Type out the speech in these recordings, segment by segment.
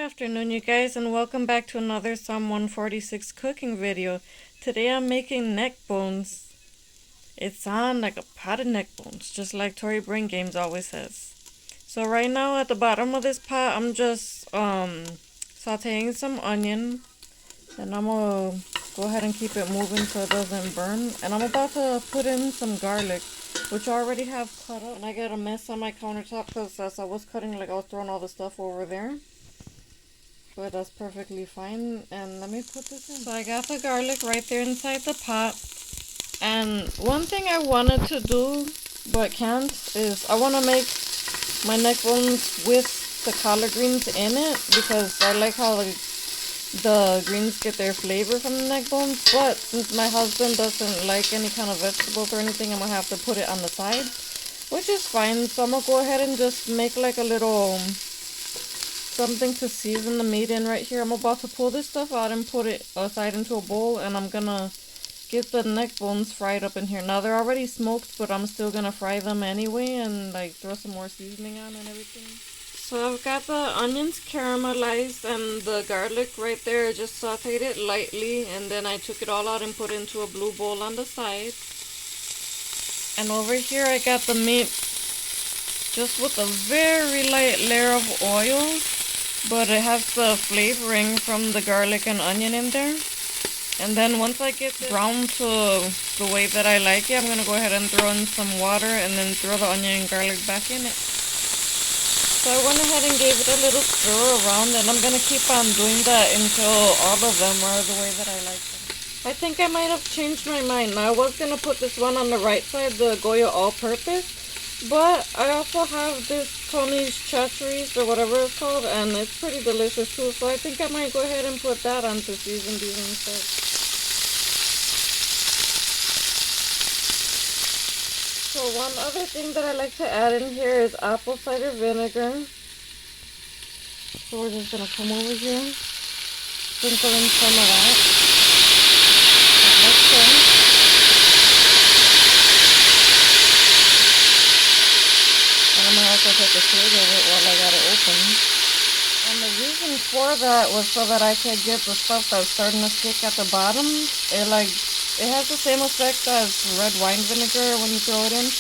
afternoon, you guys, and welcome back to another Psalm 146 cooking video. Today I'm making neck bones. It's on like a pot of neck bones, just like Tori Brain Games always says. So right now at the bottom of this pot, I'm just sauteing some onion, and I'm gonna go ahead and keep it moving so it doesn't burn. And I'm about to put in some garlic, which I already have cut up. And I got a mess on my countertop because as I was cutting, like I was throwing all the stuff over there. But that's perfectly fine. And let me put this in. So I got the garlic right there inside the pot. And one thing I wanted to do, but can't, is I want to make my neck bones with the collard greens in it. Because I like how the greens get their flavor from the neck bones. But since my husband doesn't like any kind of vegetables or anything, I'm going to have to put it on the side. Which is fine. So I'm going to go ahead and just make like a little something to season the meat in right here. I'm about to pull this stuff out and put it aside into a bowl, and I'm gonna get the neck bones fried up in here. Now they're already smoked, but I'm still gonna fry them anyway and like throw some more seasoning on and everything. So I've got the onions caramelized and the garlic right there. I just sauteed it lightly, and then I took it all out and put it into a blue bowl on the side. And over here I got the meat just with a very light layer of oil. But it has the flavoring from the garlic and onion in there. And then once I get it brown to the way that I like it, I'm going to go ahead and throw in some water and then throw the onion and garlic back in it. So I went ahead and gave it a little stir around, and I'm going to keep on doing that until all of them are the way that I like them. I think I might have changed my mind. Now I was going to put this one on the right side, the Goya all-purpose. But I also have this Tony's Chacheries or whatever it's called, and it's pretty delicious too. So I think I might go ahead and put that on to season these instead. So one other thing that I like to add in here is apple cider vinegar. So we're just going to come over here, sprinkle in some of that. Like so. I'm going to also take a swig of it while I got it open. And the reason for that was so that I could get the stuff that's starting to stick at the bottom. It has the same effect as red wine vinegar when you throw it in.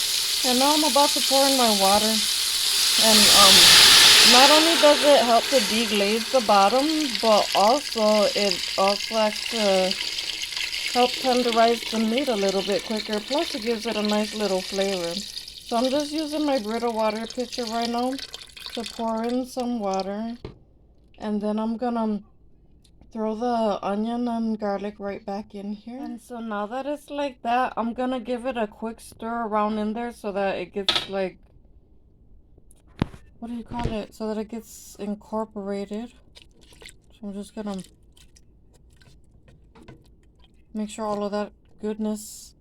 And now I'm about to pour in my water. And not only does it help to deglaze the bottom, but also it also has to help tenderize the meat a little bit quicker. Plus it gives it a nice little flavor. So I'm just using my Brita water pitcher right now to pour in some water. And then I'm gonna throw the onion and garlic right back in here. And so now that it's like that, I'm gonna give it a quick stir around in there so that it gets like, what do you call it? So that it gets incorporated. So I'm just gonna make sure all of that goodness,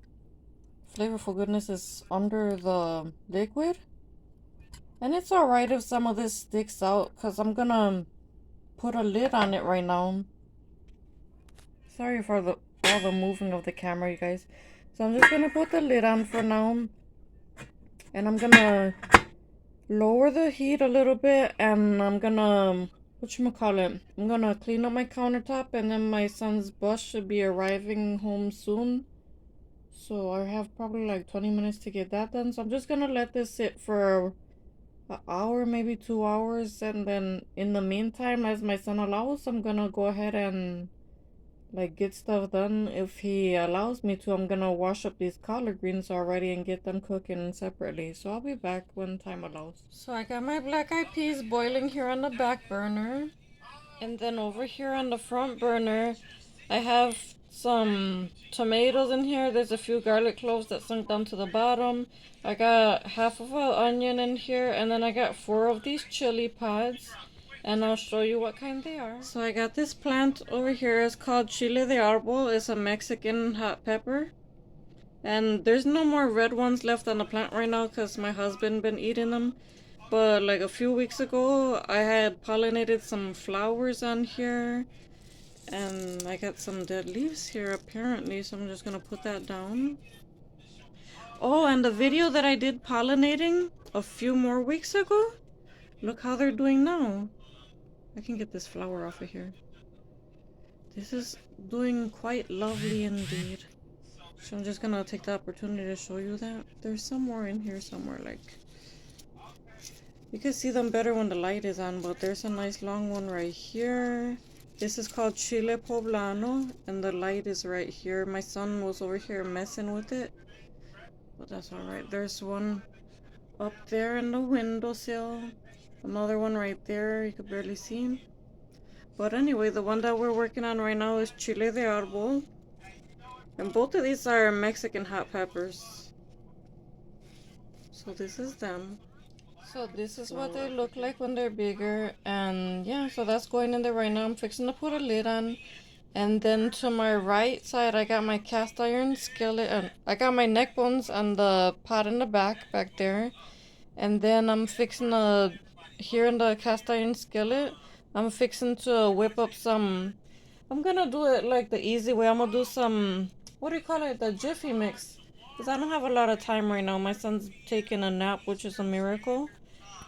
flavorful goodness, is under the liquid. And it's alright if some of this sticks out, because I'm gonna put a lid on it right now. Sorry for all the moving of the camera, you guys. So I'm just gonna put the lid on for now, and I'm gonna lower the heat a little bit, and I'm gonna, whatchamacallit, I'm gonna clean up my countertop, and then my son's bus should be arriving home soon. So I have probably like 20 minutes to get that done. So I'm just gonna let this sit for an hour, maybe 2 hours. And then in the meantime, as my son allows, I'm gonna go ahead and like get stuff done. If he allows me to, I'm gonna wash up these collard greens already and get them cooking separately. So I'll be back when time allows. So I got my black eyed peas boiling here on the back burner. And then over here on the front burner, I have some tomatoes in here. There's a few garlic cloves that sunk down to the bottom. I got half of an onion in here, and then I got 4 of these chili pods, and I'll show you what kind they are. So I got this plant over here. It's called chile de árbol. It's a Mexican hot pepper, and there's no more red ones left on the plant right now because my husband been eating them. But like a few weeks ago, I had pollinated some flowers on here. And I got some dead leaves here apparently, so I'm just gonna put that down. Oh, and the video that I did pollinating a few more weeks ago, look how they're doing now. I can get this flour off of here. This is doing quite lovely indeed. So I'm just gonna take the opportunity to show you that. There's some more in here somewhere, like... You can see them better when the light is on, but there's a nice long one right here. This is called Chile Poblano, and the light is right here. My son was over here messing with it, but that's alright. There's one up there in the windowsill. Another one right there, you could barely see. But anyway, the one that we're working on right now is Chile de Arbol. And both of these are Mexican hot peppers. So this is them. So this is what they look like when they're bigger. And yeah, so that's going in there right now. I'm fixing to put a lid on. And then to my right side, I got my cast iron skillet. And I got my neck bones and the pot in the back there. And then I'm fixing to, here in the cast iron skillet, I'm fixing to whip up some, I'm gonna do it like the easy way. I'm gonna do some, what do you call it, the Jiffy mix. Because I don't have a lot of time right now. My son's taking a nap, which is a miracle.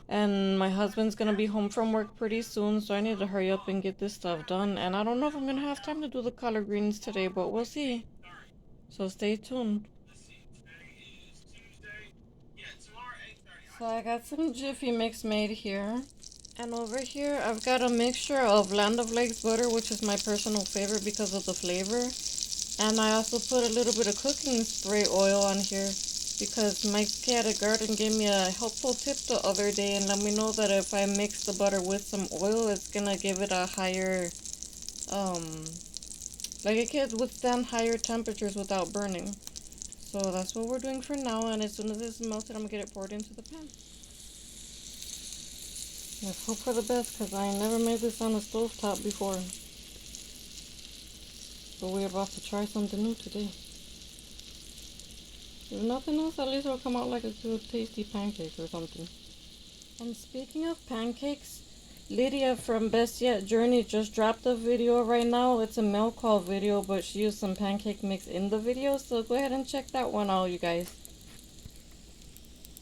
And my husband's gonna be home from work pretty soon, so I need to hurry up and get this stuff done. And I don't know if I'm gonna have time to do the collard greens today, but we'll see. So stay tuned. So I got some Jiffy mix made here. And over here, I've got a mixture of Land of Lakes butter, which is my personal favorite because of the flavor. And I also put a little bit of cooking spray oil on here because my cat garden gave me a helpful tip the other day and let me know that if I mix the butter with some oil, it's gonna give it a higher, like it can withstand higher temperatures without burning. So that's what we're doing for now, and as soon as it's melted, I'm gonna get it poured into the pan. Let's hope for the best, because I never made this on a stovetop before. But we're about to try something new today. If nothing else, at least it'll come out like a good tasty pancake or something. And speaking of pancakes, Lydia from Best Yet Journey just dropped a video right now. It's a mail call video, but she used some pancake mix in the video, so go ahead and check that one out, you guys.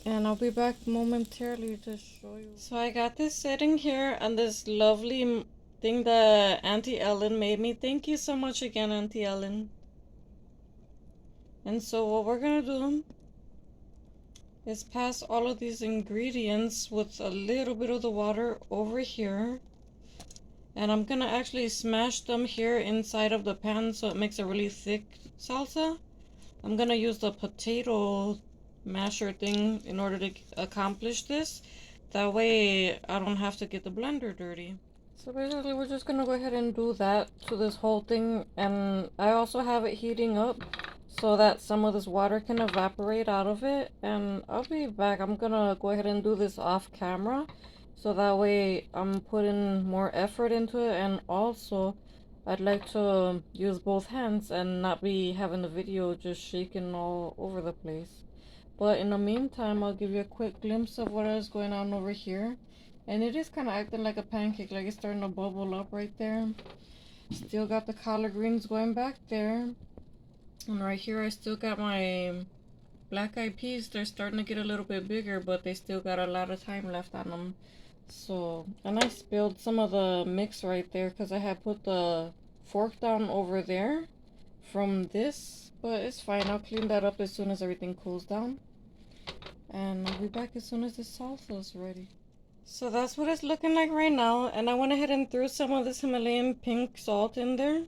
And I'll be back momentarily to show you. So I got this sitting here on this lovely thing that Auntie Ellen made me. Thank you so much again, Auntie Ellen. And so what we're gonna do is pass all of these ingredients with a little bit of the water over here. And I'm gonna actually smash them here inside of the pan so it makes a really thick salsa. I'm gonna use the potato masher thing in order to accomplish this. That way I don't have to get the blender dirty. So basically we're just gonna go ahead and do that to this whole thing, and I also have it heating up so that some of this water can evaporate out of it, and I'll be back. I'm gonna go ahead and do this off camera so that way I'm putting more effort into it, and also I'd like to use both hands and not be having the video just shaking all over the place. But in the meantime, I'll give you a quick glimpse of what is going on over here. And it is kind of acting like a pancake, like it's starting to bubble up right there. Still got the collard greens going back there. And right here, I still got my black eyed peas. They're starting to get a little bit bigger, but they still got a lot of time left on them. So, and I spilled some of the mix right there because I had put the fork down over there from this. But it's fine. I'll clean that up as soon as everything cools down. And I'll be back as soon as the salsa is ready. So that's what it's looking like right now. And I went ahead and threw some of this Himalayan pink salt in there.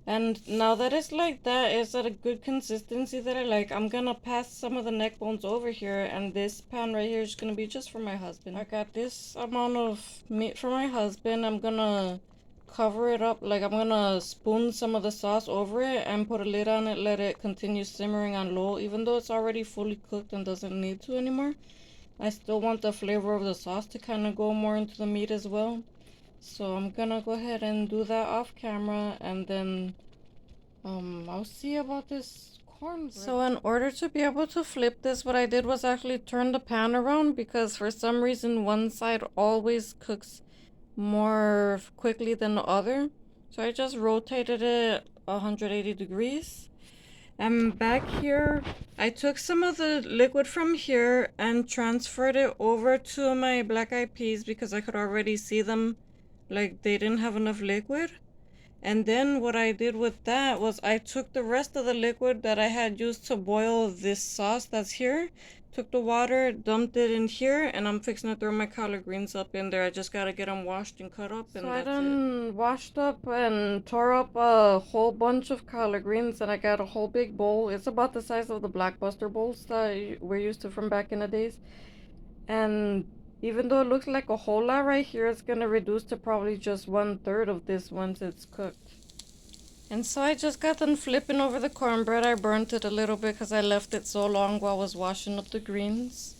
And now that it's like that, it's at a good consistency that I like. I'm gonna pass some of the neck bones over here. And this pan right here is gonna be just for my husband. I got this amount of meat for my husband. I'm gonna cover it up, like I'm gonna spoon some of the sauce over it and put a lid on it, let it continue simmering on low. Even though it's already fully cooked and doesn't need to anymore, I still want the flavor of the sauce to kind of go more into the meat as well. So I'm gonna go ahead and do that off camera, and then I'll see about this cornbread. So in order to be able to flip this, what I did was actually turn the pan around, because for some reason one side always cooks more quickly than the other. So I just rotated it 180 degrees. And back here, I took some of the liquid from here and transferred it over to my black eyed peas because I could already see them Like they didn't have enough liquid. And then what I did with that was I took the rest of the liquid that I had used to boil this sauce that's here, took the water, dumped it in here, and I'm fixing to throw my collard greens up in there. I just gotta get them washed and cut up, and so that's it. I done washed up and tore up a whole bunch of collard greens, and I got a whole big bowl. It's about the size of the Blockbuster bowls that we're used to from back in the days. And even though it looks like a whole lot right here, it's gonna reduce to probably just 1/3 of this once it's cooked. And so I just got done flipping over the cornbread. I burnt it a little bit because I left it so long while I was washing up the greens.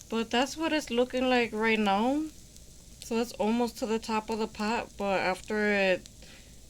But that's what it's looking like right now. So it's almost to the top of the pot, but after it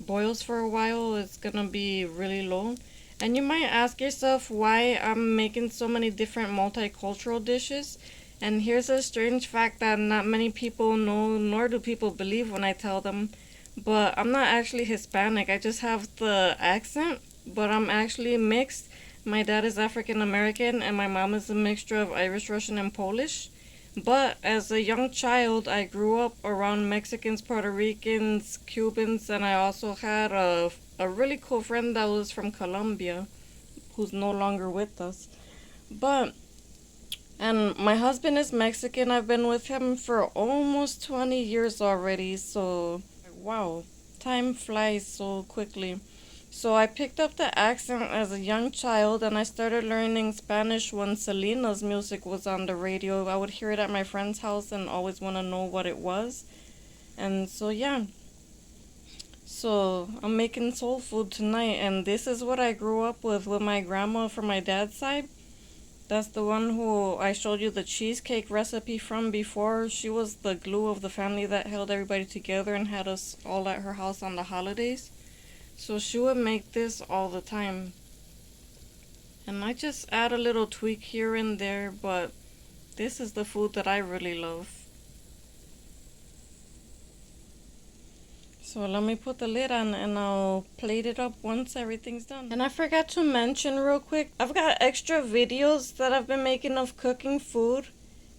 boils for a while, it's gonna be really low. And you might ask yourself why I'm making so many different multicultural dishes. And here's a strange fact that not many people know, nor do people believe when I tell them. But I'm not actually Hispanic. I just have the accent, but I'm actually mixed. My dad is African American, and my mom is a mixture of Irish, Russian, and Polish. But as a young child, I grew up around Mexicans, Puerto Ricans, Cubans, and I also had a really cool friend that was from Colombia, who's no longer with us. But, and my husband is Mexican. I've been with him for almost 20 years already, so wow, time flies so quickly. So I picked up the accent as a young child, and I started learning Spanish when Selena's music was on the radio. I would hear it at my friend's house and always want to know what it was. And so yeah. So I'm making soul food tonight, and this is what I grew up with my grandma from my dad's side. That's the one who I showed you the cheesecake recipe from before. She was the glue of the family that held everybody together and had us all at her house on the holidays. So she would make this all the time. And I just add a little tweak here and there, but this is the food that I really love. So let me put the lid on and I'll plate it up once everything's done. And I forgot to mention real quick, I've got extra videos that I've been making of cooking food.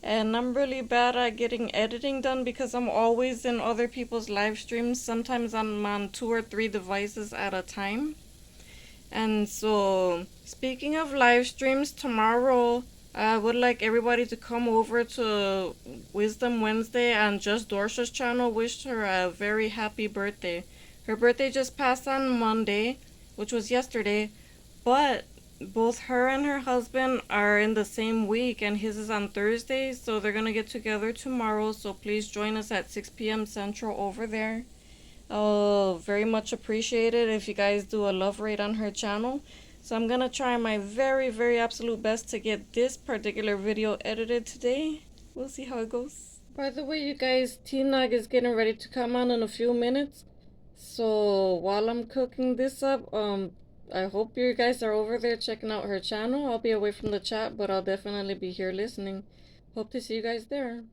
And I'm really bad at getting editing done because I'm always in other people's live streams. Sometimes I'm on 2 or 3 devices at a time. And so, speaking of live streams, tomorrow I would like everybody to come over to Wisdom Wednesday on Just Dorsha's channel. Wish her a very happy birthday. Her birthday just passed on Monday, which was yesterday, but both her and her husband are in the same week, and his is on Thursday, so they're gonna get together tomorrow. So please join us at 6 p.m. Central over there. I'll very much appreciate it if you guys do a love rate on her channel. So I'm gonna try my very, very absolute best to get this particular video edited today. We'll see how it goes. By the way, you guys, T-Nog is getting ready to come on in a few minutes. So while I'm cooking this up, I hope you guys are over there checking out her channel. I'll be away from the chat, but I'll definitely be here listening. Hope to see you guys there.